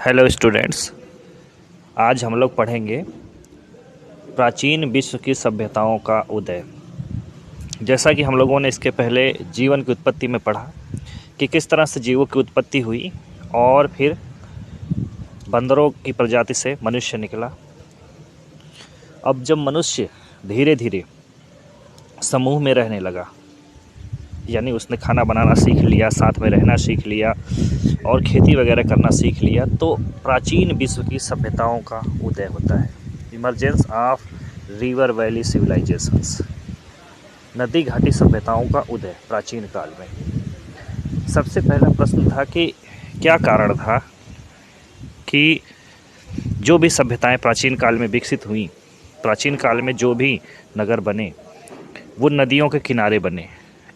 Hello students. आज हम लोग पढ़ेंगे प्राचीन विश्व की सभ्यताओं का उदय। जैसा कि हम लोगों ने इसके पहले जीवन की उत्पत्ति में पढ़ा कि किस तरह से जीवों की उत्पत्ति हुई और फिर बंदरों की प्रजाति से मनुष्य निकला। अब जब मनुष्य धीरे धीरे समूह में रहने लगा, यानी उसने खाना बनाना सीख लिया, साथ में रहना सीख लिया और खेती वगैरह करना सीख लिया, तो प्राचीन विश्व की सभ्यताओं का उदय होता है। Emergence of river valley civilisations, नदी घाटी सभ्यताओं का उदय प्राचीन काल में। सबसे पहला प्रश्न था कि क्या कारण था कि जो भी सभ्यताएं प्राचीन काल में विकसित हुई, प्राचीन काल में जो भी नगर बने वो नदियों के किनारे बने।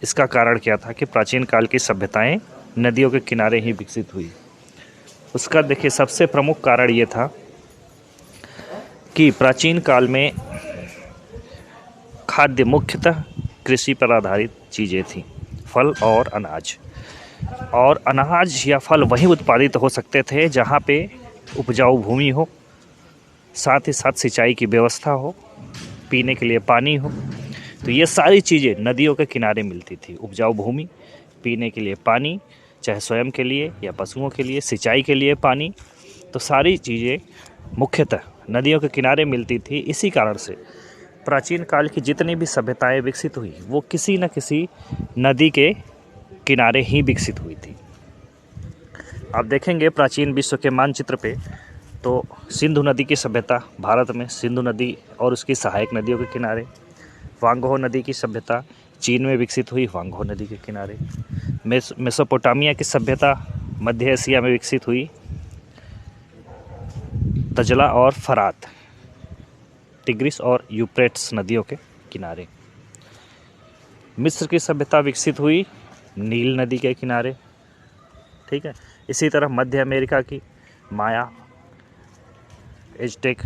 इसका कारण क्या था कि प्राचीन काल की सभ्यताएं नदियों के किनारे ही विकसित हुई। उसका देखिए सबसे प्रमुख कारण ये था कि प्राचीन काल में खाद्य मुख्यतः कृषि पर आधारित चीज़ें थीं, फल और अनाज। और अनाज या फल वहीं उत्पादित हो सकते थे जहाँ पे उपजाऊ भूमि हो, साथ ही साथ सिंचाई की व्यवस्था हो, पीने के लिए पानी हो। तो ये सारी चीज़ें नदियों के किनारे मिलती थी। उपजाऊ भूमि, पीने के लिए पानी, चाहे स्वयं के लिए या पशुओं के लिए, सिंचाई के लिए पानी, तो सारी चीज़ें मुख्यतः नदियों के किनारे मिलती थी। इसी कारण से प्राचीन काल की जितनी भी सभ्यताएं विकसित हुई वो किसी न किसी नदी के किनारे ही विकसित हुई थी। आप देखेंगे प्राचीन विश्व के मानचित्र पे तो सिंधु नदी की सभ्यता भारत में, सिंधु नदी और उसकी सहायक नदियों के किनारे। वांगहो नदी की सभ्यता चीन में विकसित हुई, वांगहो नदी के किनारे। मेसोपोटामिया की सभ्यता मध्य एशिया में विकसित हुई, तजला और फरात, टिग्रिस और यूफ्रेट्स नदियों के किनारे। मिस्र की सभ्यता विकसित हुई नील नदी के किनारे। ठीक है। इसी तरह मध्य अमेरिका की माया, एज़टेक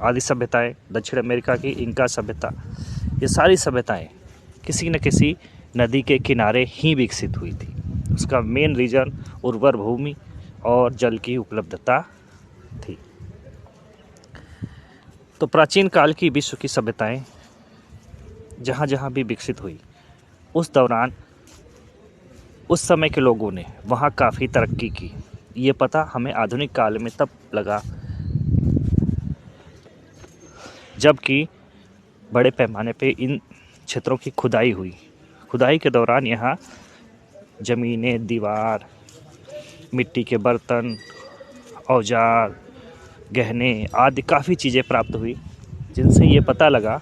आदि सभ्यताएं, दक्षिण अमेरिका की इंका सभ्यता, ये सारी सभ्यताएं किसी न किसी नदी के किनारे ही विकसित हुई थी। उसका मेन रीज़न उर्वर भूमि और जल की उपलब्धता थी। तो प्राचीन काल की विश्व की सभ्यताएं जहाँ जहाँ भी विकसित हुई, उस दौरान उस समय के लोगों ने वहाँ काफ़ी तरक्की की। ये पता हमें आधुनिक काल में तब लगा जबकि बड़े पैमाने पे इन क्षेत्रों की खुदाई हुई। खुदाई के दौरान यहाँ ज़मीनें, दीवार, मिट्टी के बर्तन, औजार, गहने आदि काफ़ी चीज़ें प्राप्त हुई, जिनसे ये पता लगा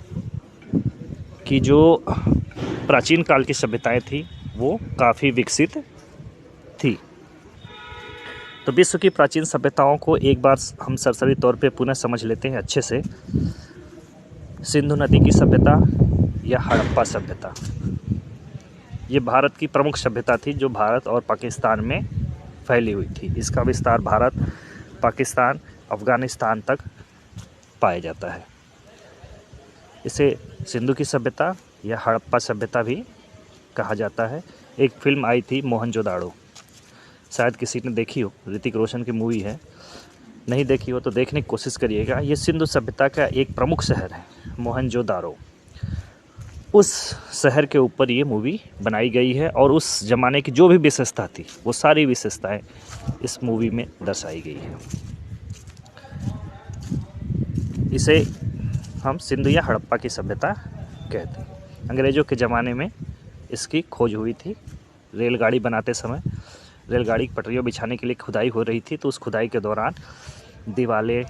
कि जो प्राचीन काल की सभ्यताएं थी वो काफ़ी विकसित थी। तो विश्व की प्राचीन सभ्यताओं को एक बार हम सरसरी तौर पे पुनः समझ लेते हैं अच्छे से। सिंधु नदी की सभ्यता या हड़प्पा सभ्यता, ये भारत की प्रमुख सभ्यता थी जो भारत और पाकिस्तान में फैली हुई थी। इसका विस्तार भारत, पाकिस्तान, अफ़गानिस्तान तक पाया जाता है। इसे सिंधु की सभ्यता या हड़प्पा सभ्यता भी कहा जाता है। एक फिल्म आई थी मोहनजोदाड़ो, शायद किसी ने देखी हो, ऋतिक रोशन की मूवी है। नहीं देखी हो तो देखने की कोशिश करिएगा। ये सिंधु सभ्यता का एक प्रमुख शहर है मोहनजोदाड़ो। उस शहर के ऊपर ये मूवी बनाई गई है और उस ज़माने की जो भी विशेषता थी वो सारी विशेषताएं इस मूवी में दर्शाई गई है। इसे हम सिंधु या हड़प्पा की सभ्यता कहते हैं। अंग्रेज़ों के ज़माने में इसकी खोज हुई थी। रेलगाड़ी बनाते समय रेलगाड़ी की पटरियों बिछाने के लिए खुदाई हो रही थी, तो उस खुदाई के दौरान दीवारें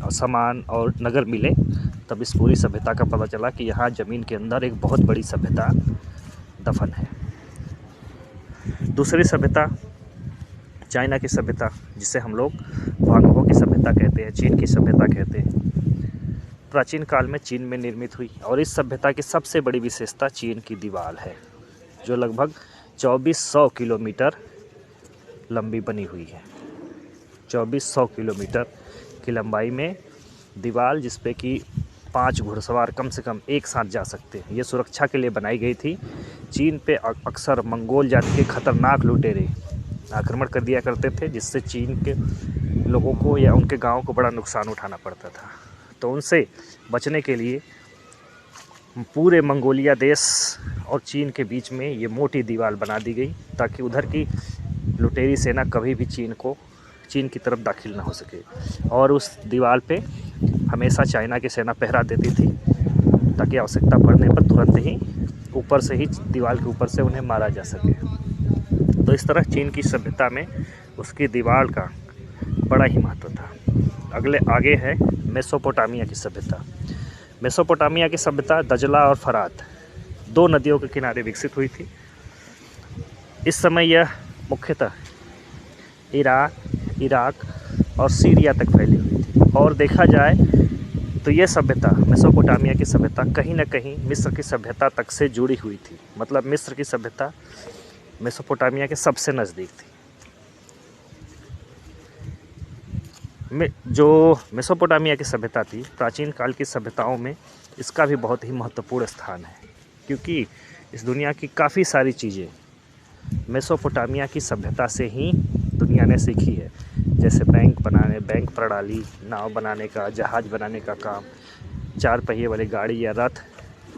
और सामान और नगर मिले। तब इस पूरी सभ्यता का पता चला कि यहाँ ज़मीन के अंदर एक बहुत बड़ी सभ्यता दफन है। दूसरी सभ्यता चाइना की सभ्यता, जिसे हम लोग वांगहो की सभ्यता कहते हैं, चीन की सभ्यता कहते हैं। प्राचीन काल में चीन में निर्मित हुई और इस सभ्यता की सबसे बड़ी विशेषता चीन की दीवार है, जो लगभग 2400 किलोमीटर लंबी बनी हुई है। 2400 किलोमीटर की लंबाई में दीवार, जिस पे कि 5 घुड़सवार कम से कम एक साथ जा सकते हैं। ये सुरक्षा के लिए बनाई गई थी। चीन पे अक्सर मंगोल जाति के खतरनाक लुटेरे आक्रमण कर दिया करते थे, जिससे चीन के लोगों को या उनके गाँव को बड़ा नुकसान उठाना पड़ता था। तो उनसे बचने के लिए पूरे मंगोलिया देश और चीन के बीच में ये मोटी दीवार बना दी गई, ताकि उधर की लुटेरी सेना कभी भी चीन की तरफ दाखिल ना हो सके। और उस दीवार पे हमेशा चाइना की सेना पहरा देती थी, ताकि आवश्यकता पड़ने पर तुरंत ही ऊपर से ही दीवार के ऊपर से उन्हें मारा जा सके। तो इस तरह चीन की सभ्यता में उसकी दीवार का बड़ा ही महत्व था। आगे है मेसोपोटामिया की सभ्यता। मेसोपोटामिया की सभ्यता दजला और फरात 2 नदियों के किनारे विकसित हुई थी। इस समय यह मुख्यतः इराक और सीरिया तक फैली हुई थी। और देखा जाए तो यह सभ्यता, मेसोपोटामिया की सभ्यता, कहीं न कहीं मिस्र की सभ्यता तक से जुड़ी हुई थी। मतलब मिस्र की सभ्यता मेसोपोटामिया के सबसे नज़दीक थी। जो मेसोपोटामिया की सभ्यता थी, प्राचीन काल की सभ्यताओं में इसका भी बहुत ही महत्वपूर्ण स्थान है, क्योंकि इस दुनिया की काफ़ी सारी चीज़ें मेसोपोटामिया की सभ्यता से ही दुनिया ने सीखी है। जैसे बैंक प्रणाली, नाव बनाने का, जहाज़ बनाने का काम, 4 पहिए वाली गाड़ी या रथ,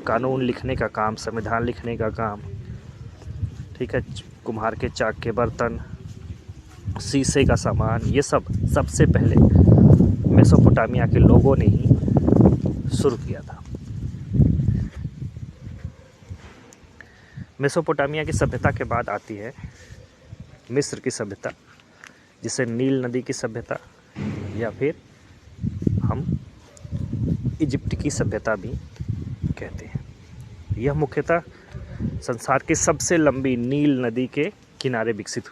कानून लिखने का काम, संविधान लिखने का काम, ठीक है, कुम्हार के चाक के बर्तन, शीशे का सामान, ये सब सबसे पहले मेसोपोटामिया के लोगों ने ही शुरू किया था। मेसोपोटामिया की सभ्यता के बाद आती है मिस्र की सभ्यता, जिसे नील नदी की सभ्यता या फिर हम इजिप्ट की सभ्यता भी कहते हैं। यह मुख्यतः संसार की सबसे लंबी नील नदी के किनारे विकसित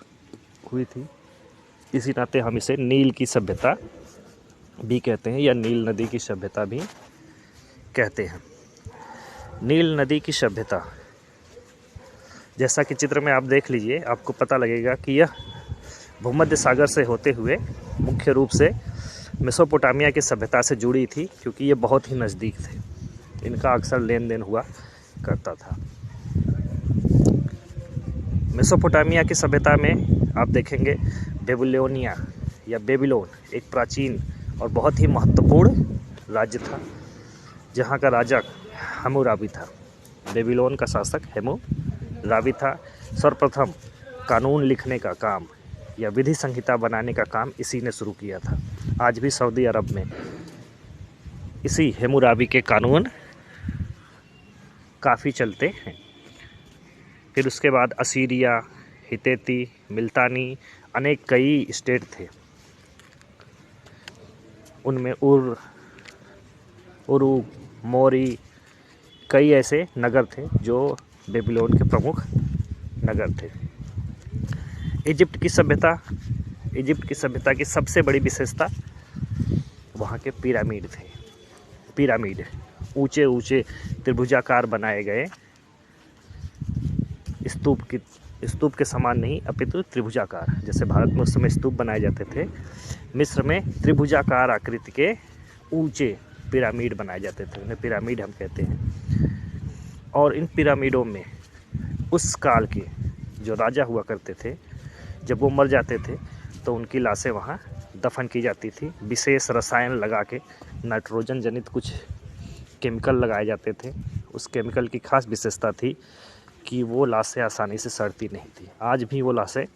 हुई थी। इसी नाते हम इसे नील की सभ्यता भी कहते हैं या नील नदी की सभ्यता भी कहते हैं। नील नदी की सभ्यता, जैसा कि चित्र में आप देख लीजिए, आपको पता लगेगा कि यह भूमध्य सागर से होते हुए मुख्य रूप से मेसोपोटामिया की सभ्यता से जुड़ी थी, क्योंकि ये बहुत ही नज़दीक थे। इनका अक्सर लेन देन हुआ करता था। मेसोपोटामिया की सभ्यता में आप देखेंगे बेबीलोनिया या बेबीलोन एक प्राचीन और बहुत ही महत्वपूर्ण राज्य था, जहाँ का राजा हम्मुराबी था। बेबीलोन का शासक हम्मुराबी था। सर्वप्रथम कानून लिखने का काम या विधि संहिता बनाने का काम इसी ने शुरू किया था। आज भी सऊदी अरब में इसी हम्मुराबी के कानून काफ़ी चलते हैं। फिर उसके बाद असीरिया, हित्ती, मिल्तानी, अनेक कई स्टेट थे। उनमें उरू, मोरी, कई ऐसे नगर थे जो बेबीलोन के प्रमुख नगर थे। इजिप्ट की सभ्यता की सबसे बड़ी विशेषता वहाँ के पिरामिड थे। पिरामिड ऊंचे ऊंचे त्रिभुजाकार बनाए गए, स्तूप के समान नहीं अपितु त्रिभुजाकार। जैसे भारत में उस समय स्तूप बनाए जाते थे, मिस्र में त्रिभुजाकार आकृति के ऊंचे पिरामिड बनाए जाते थे, उन्हें पिरामिड हम कहते हैं। और इन पिरामिडों में उस काल के जो राजा हुआ करते थे, जब वो मर जाते थे तो उनकी लाशें वहाँ दफन की जाती थी। विशेष रसायन लगा के, नाइट्रोजन जनित कुछ केमिकल लगाए जाते थे। उस केमिकल की खास विशेषता थी कि वो लाशें आसानी से सड़ती नहीं थी। आज भी वो लाशें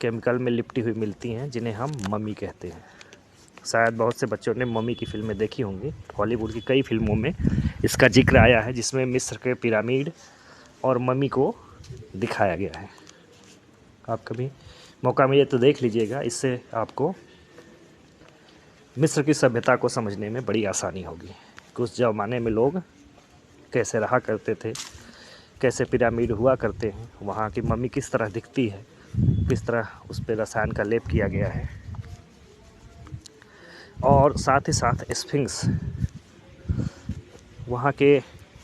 केमिकल में लिपटी हुई मिलती हैं, जिन्हें हम मम्मी कहते हैं। शायद बहुत से बच्चों ने मम्मी की फिल्में देखी होंगी। हॉलीवुड की कई फिल्मों में इसका जिक्र आया है, जिसमें मिस्र के पिरामिड और मम्मी को दिखाया गया है। आप कभी मौका मिले तो देख लीजिएगा, इससे आपको मिस्र की सभ्यता को समझने में बड़ी आसानी होगी कि उस ज़माने में लोग कैसे रहा करते थे, कैसे पिरामिड हुआ करते हैं, वहाँ की मम्मी किस तरह दिखती है, किस तरह उस पर रसायन का लेप किया गया है। और साथ ही साथ स्फिंक्स, वहाँ के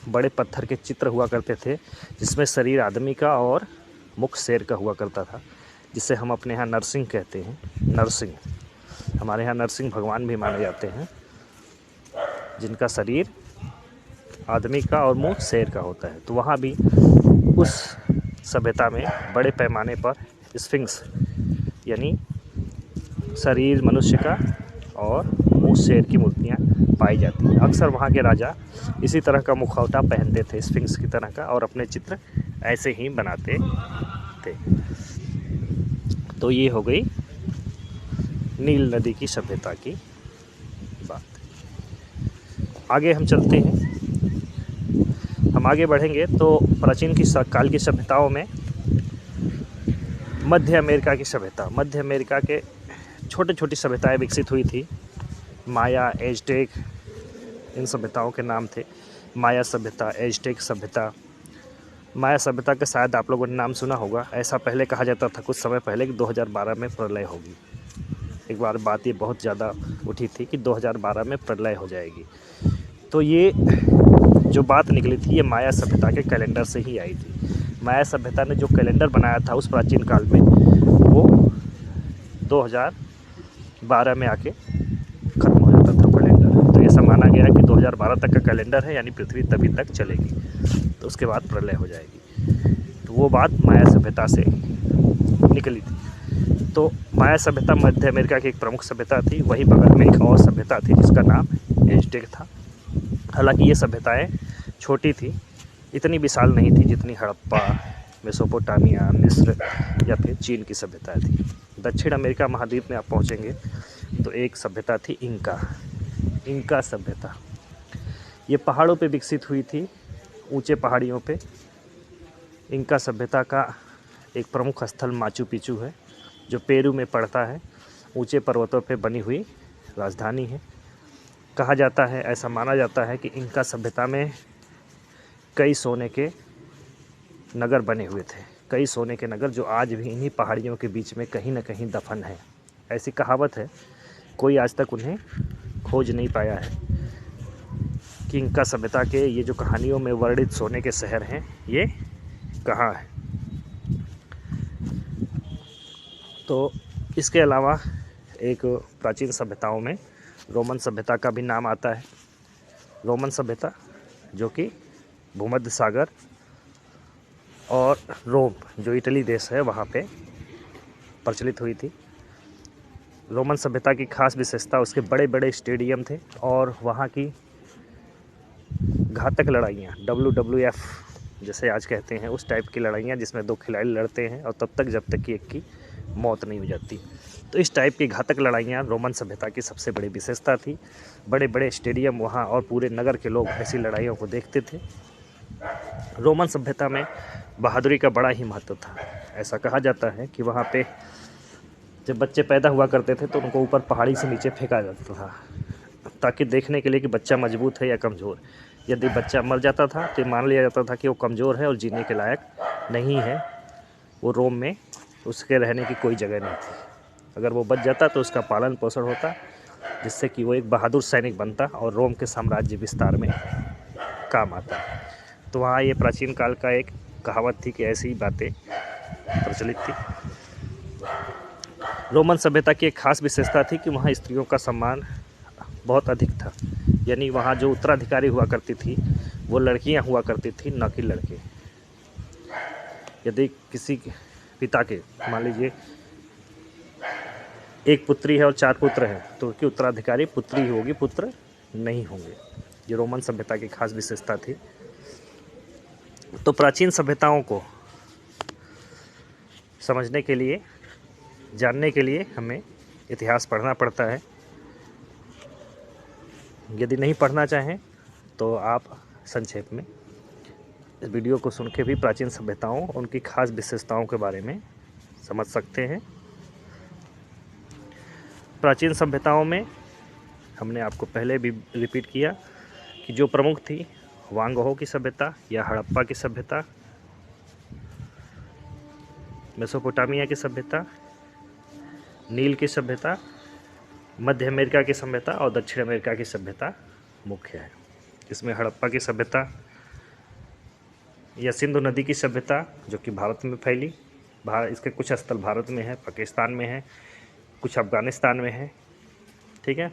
बड़े पत्थर के चित्र हुआ करते थे, जिसमें शरीर आदमी का और मुख शेर का हुआ करता था, जिसे हम अपने यहाँ नरसिंह कहते हैं। नरसिंह, हमारे यहाँ नरसिंह भगवान भी माने जाते हैं, जिनका शरीर आदमी का और मुंह शेर का होता है। तो वहाँ भी उस सभ्यता में बड़े पैमाने पर स्फिंक्स यानी शरीर मनुष्य का और मुँह शेर की मूर्तियाँ पाई जाती हैं। अक्सर वहाँ के राजा इसी तरह का मुखौटा पहनते थे स्फिंक्स की तरह का, और अपने चित्र ऐसे ही बनाते थे। तो ये हो गई नील नदी की सभ्यता की बात। आगे हम चलते हैं, हम आगे बढ़ेंगे तो प्राचीन काल की सभ्यताओं में मध्य अमेरिका की सभ्यता, मध्य अमेरिका के छोटी छोटी सभ्यताएं विकसित हुई थी। माया, एज़टेक, इन सभ्यताओं के नाम थे। माया सभ्यता, एज़टेक सभ्यता। माया सभ्यता का शायद आप लोगों ने नाम सुना होगा। ऐसा पहले कहा जाता था कुछ समय पहले कि 2012 में प्रलय होगी। एक बार बात ये बहुत ज़्यादा उठी थी कि 2012 में प्रलय हो जाएगी। तो ये जो बात निकली थी ये माया सभ्यता के कैलेंडर से ही आई थी। माया सभ्यता ने जो कैलेंडर बनाया था उस प्राचीन काल में, वो 2012 में आके ख़त्म हो जाता था कैलेंडर। तो ऐसा माना गया कि 2012 तक का कैलेंडर है, यानी पृथ्वी तभी तक चलेगी, तो उसके बाद प्रलय हो जाएगी। तो वो बात माया सभ्यता से निकली थी। तो माया सभ्यता मध्य अमेरिका की एक प्रमुख सभ्यता थी। वही बगल में एक और सभ्यता थी जिसका नाम एज़टेक था। हालांकि ये सभ्यताएं छोटी थी, इतनी विशाल नहीं थी जितनी हड़प्पा, मेसोपोटामिया, मिस्र या फिर चीन की सभ्यता थी। दक्षिण अमेरिका महाद्वीप में आप पहुंचेंगे तो एक सभ्यता थी इंका सभ्यता। ये पहाड़ों पे विकसित हुई थी, ऊंचे पहाड़ियों पे। इंका सभ्यता का एक प्रमुख स्थल माचू पिचू है जो पेरू में पड़ता है। ऊंचे पर्वतों पे बनी हुई राजधानी है। कहा जाता है, ऐसा माना जाता है कि इंका सभ्यता में कई सोने के नगर बने हुए थे, कई सोने के नगर जो आज भी इन्हीं पहाड़ियों के बीच में कहीं ना कहीं दफन है। ऐसी कहावत है, कोई आज तक उन्हें खोज नहीं पाया है कि इंका सभ्यता के ये जो कहानियों में वर्णित सोने के शहर हैं ये कहाँ है। तो इसके अलावा एक प्राचीन सभ्यताओं में रोमन सभ्यता का भी नाम आता है। रोमन सभ्यता जो कि भूमध्य सागर और रोम जो इटली देश है वहाँ पे प्रचलित हुई थी। रोमन सभ्यता की खास विशेषता उसके बड़े बड़े स्टेडियम थे और वहाँ की घातक लड़ाइयाँ, WWF जैसे आज कहते हैं, उस टाइप की लड़ाइयाँ जिसमें दो खिलाड़ी लड़ते हैं और तब तक जब तक कि एक की मौत नहीं हो जाती। तो इस टाइप की घातक लड़ाइयाँ रोमन सभ्यता की सबसे बड़ी विशेषता थी। बड़े बड़े स्टेडियम वहाँ और पूरे नगर के लोग ऐसी लड़ाइयों को देखते थे। रोमन सभ्यता में बहादुरी का बड़ा ही महत्व था। ऐसा कहा जाता है कि वहाँ पे जब बच्चे पैदा हुआ करते थे तो उनको ऊपर पहाड़ी से नीचे फेंका जाता था ताकि देखने के लिए कि बच्चा मजबूत है या कमज़ोर। यदि बच्चा मर जाता था तो मान लिया जाता था कि वो कमज़ोर है और जीने के लायक नहीं है, वो रोम में उसके रहने की कोई जगह नहीं थी। अगर वो बच जाता तो उसका पालन पोषण होता, जिससे कि वो एक बहादुर सैनिक बनता और रोम के साम्राज्य विस्तार में काम आता। तो वहाँ ये प्राचीन काल का एक कहावत थी कि ऐसी बातें प्रचलित थी। रोमन सभ्यता की एक खास विशेषता थी कि वहाँ स्त्रियों का सम्मान बहुत अधिक था। यानी वहाँ जो उत्तराधिकारी हुआ करती थी वो लड़कियाँ हुआ करती थी, न कि लड़के। यदि किसी पिता के मान लीजिए एक पुत्री है और 4 पुत्र हैं तो उसकी उत्तराधिकारी पुत्री होगी, पुत्र नहीं होंगे। ये रोमन सभ्यता की खास विशेषता थी। तो प्राचीन सभ्यताओं को समझने के लिए, जानने के लिए हमें इतिहास पढ़ना पड़ता है। यदि नहीं पढ़ना चाहें तो आप संक्षेप में इस वीडियो को सुन के भी प्राचीन सभ्यताओं, उनकी खास विशेषताओं के बारे में समझ सकते हैं। प्राचीन सभ्यताओं में हमने आपको पहले भी रिपीट किया कि जो प्रमुख थी वांगहो की सभ्यता या हड़प्पा की सभ्यता, मेसोपोटामिया की सभ्यता, नील की सभ्यता, मध्य अमेरिका की सभ्यता और दक्षिण अमेरिका की सभ्यता मुख्य है। इसमें हड़प्पा की सभ्यता या सिंधु नदी की सभ्यता जो कि भारत में फैली, इसके कुछ स्थल भारत में है, पाकिस्तान में है, कुछ अफ़गानिस्तान में है, ठीक है।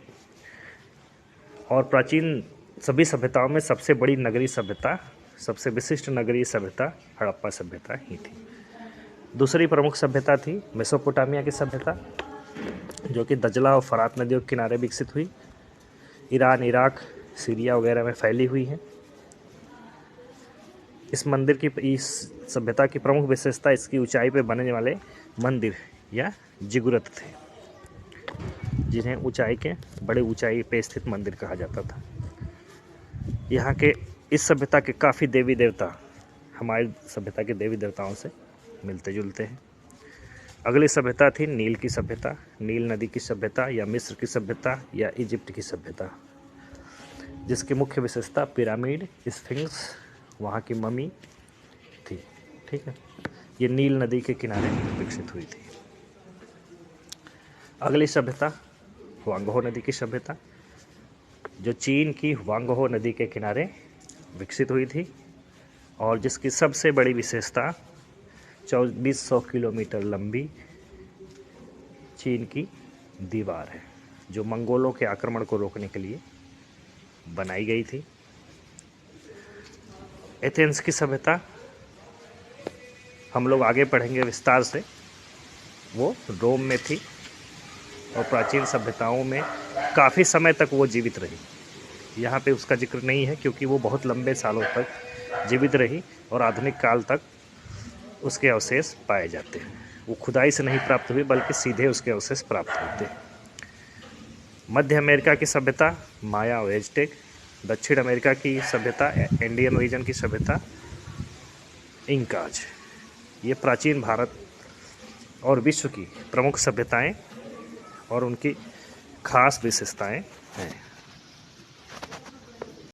और प्राचीन सभी सभ्यताओं में सबसे बड़ी नगरीय सभ्यता, सबसे विशिष्ट नगरीय सभ्यता हड़प्पा सभ्यता ही थी। दूसरी प्रमुख सभ्यता थी मेसोपोटामिया की सभ्यता, जो कि दजला और फरात नदियों के किनारे विकसित हुई। ईरान, इराक, सीरिया वगैरह में फैली हुई है। इस सभ्यता की प्रमुख विशेषता इसकी ऊंचाई पे बनने वाले मंदिर या जिगुरत थे, जिन्हें ऊंचाई के बड़े ऊंचाई पे स्थित मंदिर कहा जाता था। यहाँ के इस सभ्यता के काफ़ी देवी देवता हमारी सभ्यता के देवी देवताओं से मिलते जुलते हैं। अगली सभ्यता थी नील की सभ्यता, नील नदी की सभ्यता या मिस्र की सभ्यता या इजिप्ट की सभ्यता, जिसकी मुख्य विशेषता पिरामिड, स्फिंक्स, वहाँ की ममी थी। ठीक है, ये नील नदी के किनारे विकसित हुई थी। अगली सभ्यता हुआंगहो नदी की सभ्यता, जो चीन की हुआंगहो नदी के किनारे विकसित हुई थी और जिसकी सबसे बड़ी विशेषता 2400 किलोमीटर लंबी चीन की दीवार है, जो मंगोलों के आक्रमण को रोकने के लिए बनाई गई थी। एथेंस की सभ्यता हम लोग आगे पढ़ेंगे विस्तार से, वो रोम में थी और प्राचीन सभ्यताओं में काफ़ी समय तक वो जीवित रही। यहाँ पे उसका जिक्र नहीं है क्योंकि वो बहुत लंबे सालों तक जीवित रही और आधुनिक काल तक उसके अवशेष पाए जाते हैं। वो खुदाई से नहीं प्राप्त हुए बल्कि सीधे उसके अवशेष प्राप्त होते हैं। मध्य अमेरिका की सभ्यता माया और एज़टेक, दक्षिण अमेरिका की सभ्यता इंडियन रीजन की सभ्यता इंकाज। ये प्राचीन भारत और विश्व की प्रमुख सभ्यताएं और उनकी खास विशेषताएं हैं।